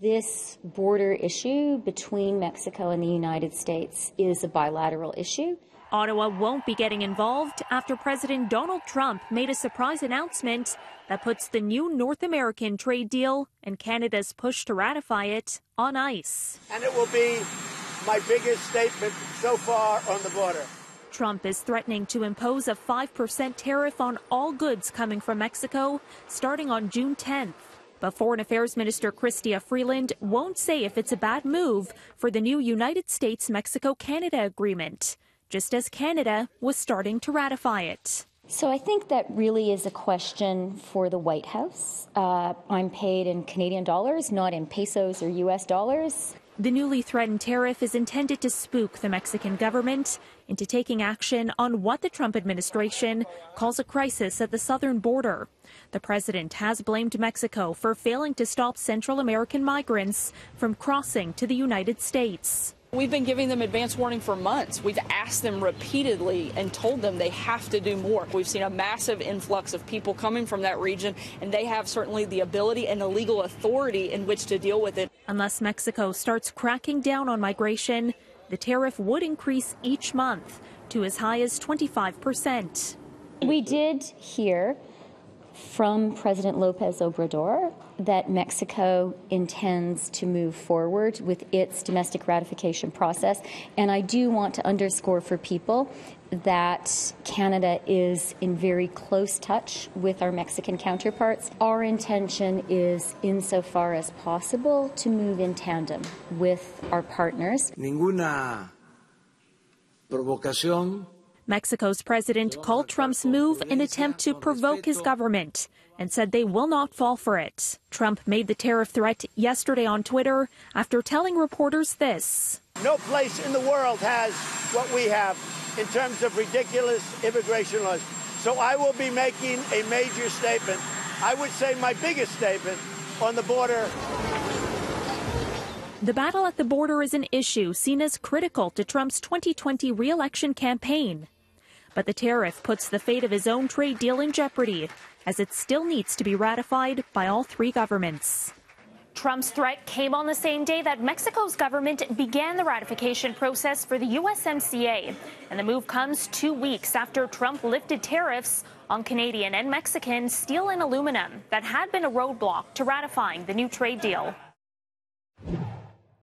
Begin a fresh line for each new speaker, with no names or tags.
This border issue between Mexico and the United States is a bilateral issue.
Ottawa won't be getting involved after President Donald Trump made a surprise announcement that puts the new North American trade deal and Canada's push to ratify it on ice.
And it will be my biggest statement so far on the border.
Trump is threatening to impose a 5% tariff on all goods coming from Mexico starting on June 10th. But Foreign Affairs Minister Chrystia Freeland won't say if it's a bad move for the new United States-Mexico-Canada agreement, just as Canada was starting to ratify it.
So I think that really is a question for the White House. I'm paid in Canadian dollars, not in pesos or U.S. dollars.
The newly threatened tariff is intended to spook the Mexican government into taking action on what the Trump administration calls a crisis at the southern border. The president has blamed Mexico for failing to stop Central American migrants from crossing to the United States.
We've been giving them advance warning for months. We've asked them repeatedly and told them they have to do more. We've seen a massive influx of people coming from that region, and they have certainly the ability and the legal authority in which to deal with it.
Unless Mexico starts cracking down on migration, the tariff would increase each month to as high as 25%.
We did hear from President López Obrador that Mexico intends to move forward with its domestic ratification process. And I do want to underscore for people that Canada is in very close touch with our Mexican counterparts. Our intention is, insofar as possible, to move in tandem with our partners.
Ninguna provocación.
Mexico's president called Trump's move an attempt to provoke his government and said they will not fall for it. Trump made the tariff threat yesterday on Twitter after telling reporters this.
No place in the world has what we have in terms of ridiculous immigration laws. So I will be making a major statement. I would say my biggest statement on the border.
The battle at the border is an issue seen as critical to Trump's 2020 re-election campaign. But the tariff puts the fate of his own trade deal in jeopardy, as it still needs to be ratified by all three governments. Trump's threat came on the same day that Mexico's government began the ratification process for the USMCA. And the move comes 2 weeks after Trump lifted tariffs on Canadian and Mexican steel and aluminum that had been a roadblock to ratifying the new trade deal.